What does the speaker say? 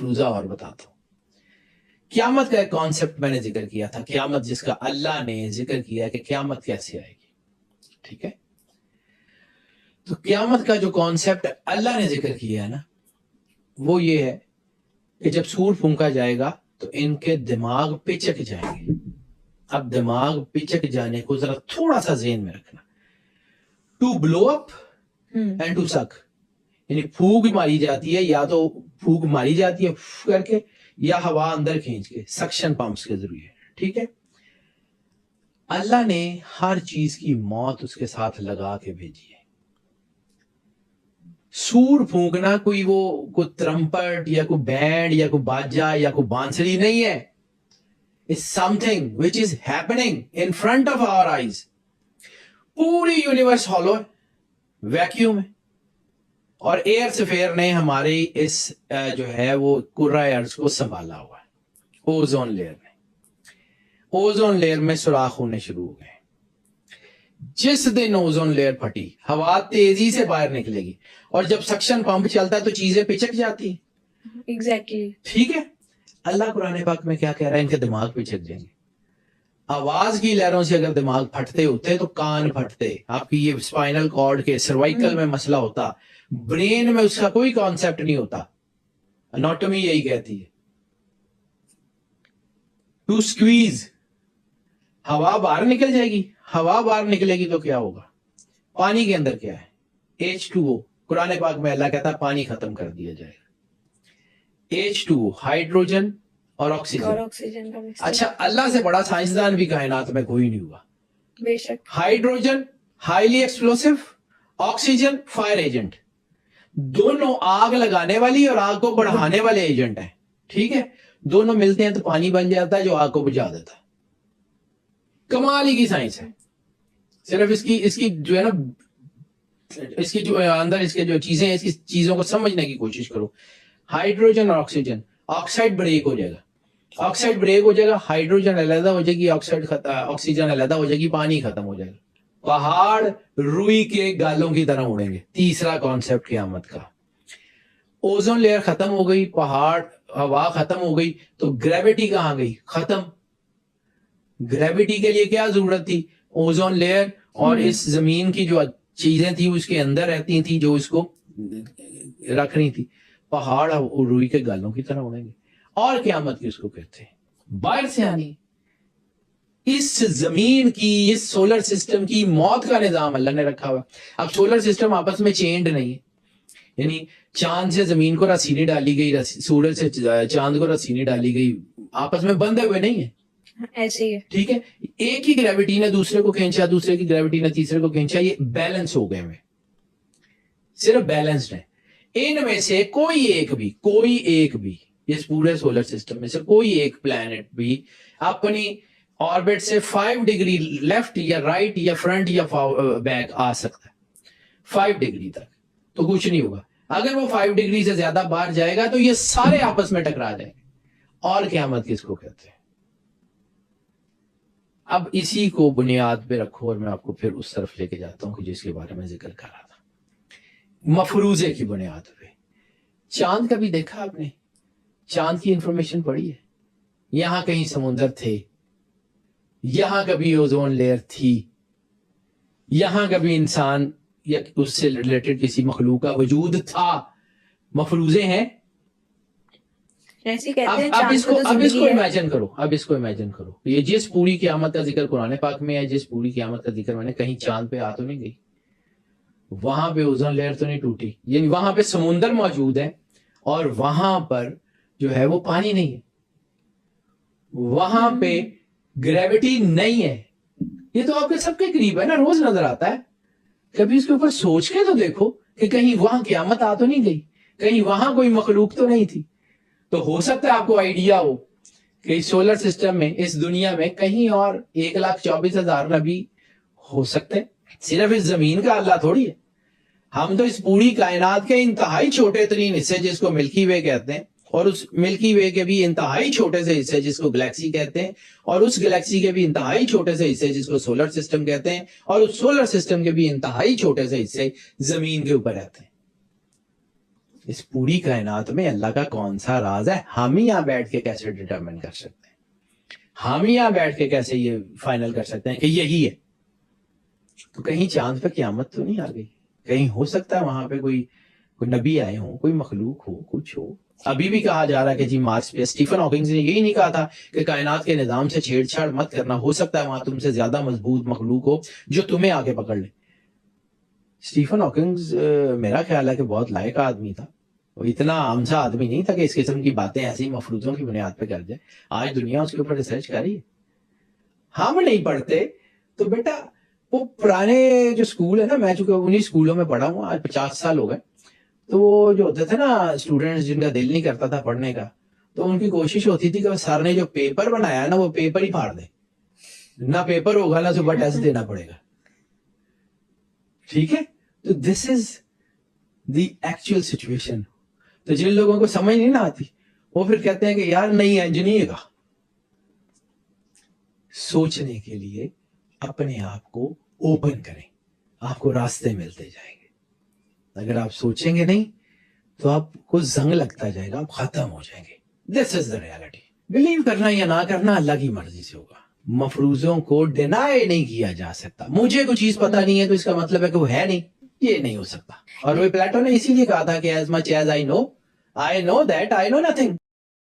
مفروضہ اور بتاتا ہوں. قیامت کا ایک کانسیپٹ میں نے ذکر کیا تھا, قیامت جس کا اللہ نے ذکر کیا کہ قیامت کیسے آئے گی. ٹھیک ہے, تو قیامت کا جو کانسیپٹ اللہ نے ذکر کیا ہے نا, وہ یہ ہے کہ جب سور پھونکا جائے گا تو ان کے دماغ پچک جائیں گے. اب دماغ پچک جانے کو ذرا تھوڑا سا ذہن میں رکھنا. To blow up and to suck, یعنی پھونک ماری جاتی ہے, یا تو پھونک ماری جاتی ہے کر کے, یا ہوا اندر کھینچ کے سکشن پمپس کے ذریعے. ٹھیک ہے, اللہ نے ہر چیز کی موت اس کے ساتھ لگا کے بھیجی ہے. سور پھونکنا کوئی ترمپٹ یا کوئی بینڈ یا کوئی باجا یا کوئی بانسری نہیں ہے. It's something which is happening in front of our eyes. پوری یونیورس ہالو ہے, ویکیوم ہے, اور ایئر سفیر نے ہماری اس جو ہے وہ کرۂ ارض کو سنبھالا ہوا ہے. اوزون لیئر نے, اوزون لیئر میں سوراخ ہونے شروع ہو گئے. جس دن اوزون لیئر پھٹی, ہوا تیزی سے باہر نکلے گی, اور جب سکشن پمپ چلتا ہے تو چیزیں پچک جاتی ہیں. ایگزیکٹلی. ٹھیک ہے, اللہ قرآن پاک میں کیا کہہ رہا ہے, ان کے دماغ پچک جائیں گے. آواز کی لہروں سے اگر دماغ پھٹتے ہوتے تو کان پھٹتے, آپ کی یہ اسپائنل کارڈ کے سروائکل میں مسئلہ ہوتا, برین میں اس کا کوئی کانسیپٹ نہیں ہوتا. اناٹومی یہی کہتی ہے. ٹو سکویز, ہوا باہر نکل جائے گی. ہوا باہر نکلے گی تو کیا ہوگا؟ پانی کے اندر کیا ہے؟ H2O. قرآن پاک میں اللہ کہتا ہے پانی ختم کر دیا جائے گا. H2O, ہائیڈروجن اور آکسیجن. اچھا, اللہ سے بڑا سائنسدان بھی کائنات میں کوئی نہیں ہوا. بے شک. Hydrogen highly explosive, oxygen fire agent, دونوں آگ لگانے والی اور آگ کو بڑھانے والے ایجنٹ ہیں. ٹھیک ہے, دونوں ملتے ہیں تو پانی بن جاتا ہے جو آگ کو بجھا دیتا ہے. کمال ہی کی سائنس ہے. صرف اس کی جو ہے نا, اس کی جو اندر اس کے جو چیزیں ہیں, اس کی چیزوں کو سمجھنے کی کوشش کرو. ہائیڈروجن اور آکسیجن, آکسائڈ بریک ہو جائے گا, آکسائڈ بریک ہو جائے گا, ہائیڈروجن علیحدہ ہو جائے گی, آکسیجن علیحدہ ہو جائے گی, پانی ختم ہو جائے گا. پہاڑ روئی کے گالوں کی طرح اڑیں گے. تیسرا کانسیپٹ قیامت کا. اوزون لیئر ختم ہو گئی, پہاڑ ہوا ختم ہو گئی, تو گریوٹی کہاں گئی؟ ختم. گریوٹی کے لیے کیا ضرورت تھی؟ اوزون لیئر اور اس زمین کی جو چیزیں تھی اس کے اندر رہتی تھی جو اس کو رکھ رہی تھی. پہاڑ روئی کے گالوں کی طرح اڑیں گے. اور قیامت کس کو کہتے ہیں؟ باہر سے آنی. اس زمین کی, اس سولر سسٹم کی موت کا نظام اللہ نے رکھا ہوا. اب سولر سسٹم آپس میں چینڈ نہیں ہے, یعنی چاند سے زمین کو رسی نہیں ڈالی گئی, سورج سے چاند کو رسی نہیں ڈالی گئی, آپس میں بندھے ہوئے نہیں ہیں. ایسے ہی ہے. ٹھیک ہے, ایک ہی گریوٹی نے دوسرے کو کھینچا, دوسرے کی گریوٹی نے تیسرے کو کھینچا, یہ بیلنس ہو گئے ہوئے, صرف بیلنسڈ ہے. ان میں سے کوئی ایک بھی اس پورے سولر سسٹم میں سے کوئی ایک پلانٹ بھی اپنی آربٹ سے 5 ڈگری لیفٹ یا رائٹ یا فرنٹ یا بیک آ سکتا ہے. 5 ڈگری تک تو کچھ نہیں ہوگا. اگر وہ 5 ڈگری سے زیادہ باہر جائے گا تو یہ سارے آپس میں ٹکرا جائیں گے. اور قیامت کس کو کہتے ہیں؟ اب اسی کو بنیاد پہ رکھو اور میں آپ کو پھر اس طرف لے کے جاتا ہوں کہ جس کے بارے میں ذکر کر رہا تھا, مفروضے کی بنیاد پہ. چاند کا بھی دیکھا آپ نے؟ چاند کی انفارمیشن پڑھی ہے؟ یہاں کہیں سمندر تھے, یہاں کبھی اوزون لیئر تھی, یہاں کبھی انسان یا اس سے ریلیٹڈ کسی مخلوق کا وجود تھا. مفروضے ہیں. اب اس کو امیجن کرو, یہ جس پوری قیامت کا ذکر قرآن پاک میں ہے, جس پوری قیامت کا ذکر میں نے, کہیں چاند پہ آ تو نہیں گئی, وہاں پہ اوزون لیئر تو نہیں ٹوٹی, یعنی وہاں پہ سمندر موجود ہے اور وہاں پر جو ہے وہ پانی نہیں ہے, وہاں پہ گریوٹی نہیں ہے. یہ تو آپ کے سب کے قریب ہے نا, روز نظر آتا ہے. کبھی اس کے اوپر سوچ کے تو دیکھو کہ کہیں وہاں قیامت آ تو نہیں گئی, کہیں وہاں کوئی مخلوق تو نہیں تھی. تو ہو سکتا ہے آپ کو آئیڈیا ہو کہ اس سولر سسٹم میں, اس دنیا میں کہیں اور 1,24,000 نبی ہو سکتے ہیں. صرف اس زمین کا اللہ تھوڑی ہے. ہم تو اس پوری کائنات کے انتہائی چھوٹے ترین حصے جس کو ملکی وے کہتے ہیں, اور اس ملکی وے کے بھی انتہائی چھوٹے سے حصے جس کو گلیکسی کہتے ہیں, اور اس گلیکسی کے بھی انتہائی چھوٹے سے حصے جس کو سولر سسٹم کہتے ہیں, اور اس سولر سسٹم کے بھی انتہائی چھوٹے سے حصے زمین کے اوپر رہتے ہیں. اس پوری کائنات میں اللہ کا کون سا راز ہے؟ ہم ہی یہاں بیٹھ کے کیسے ڈٹرمن کر سکتے ہیں؟ ہم ہی یہاں بیٹھ کے کیسے یہ فائنل کر سکتے ہیں کہ یہی ہے؟ تو کہیں چاند پہ قیامت تو نہیں آ گئی؟ کہیں ہو سکتا ہے وہاں پہ کوئی نبی آئے ہوں، کوئی مخلوق ہو، کچھ ہو. ابھی بھی کہا جا رہا ہے کہ جی مارس پہ اسٹیفن ہاکنگ نے یہی نہیں کہا تھا کہ کائنات کے نظام سے چھیڑ چھاڑ مت کرنا، ہو سکتا ہے وہاں تم سے زیادہ مضبوط مخلوق ہو جو تمہیں آگے پکڑ لے. اسٹیفن ہاکنگ میرا خیال ہے کہ بہت لائق آدمی تھا، وہ اتنا عام سا آدمی نہیں تھا کہ اس قسم کی باتیں ایسی مفروضوں کی بنیاد پہ کر جائے. آج دنیا اس کے اوپر ریسرچ کر رہی ہے. ہم نہیں پڑھتے تو بیٹا وہ پرانے جو اسکول ہے نا، میں چونکہ انہیں اسکولوں میں پڑھا ہوں، آج 50 سال ہو گئے. تو وہ جو ہوتے تھے نا اسٹوڈنٹس جن کا دل نہیں کرتا تھا پڑھنے کا، تو ان کی کوشش ہوتی تھی کہ سر نے جو پیپر بنایا نا وہ پیپر ہی پھاڑ دے، نہ پیپر ہوگا نہ صبح ٹیسٹ دینا پڑے گا. ٹھیک ہے، تو دس از دی ایکچوئل سچویشن. تو جن لوگوں کو سمجھ نہیں نہ آتی وہ پھر کہتے ہیں کہ یار نہیں انجینئر کا. سوچنے کے لیے اپنے آپ کو اوپن کریں، آپ کو راستے ملتے جائیں گے. اگر آپ سوچیں گے نہیں تو آپ کو زنگ لگتا جائے گا، آپ ختم ہو جائیں گے. دس از دا ریالٹی. بلیو کرنا یا نہ کرنا اللہ کی مرضی سے ہوگا. مفروضوں کو ڈینائی نہیں کیا جا سکتا. مجھے کوئی چیز پتہ نہیں ہے تو اس کا مطلب ہے کہ وہ ہے نہیں، یہ نہیں ہو سکتا. اور وہ پلیٹو نے اسی لیے کہا تھا کہ as much as I know that I know nothing.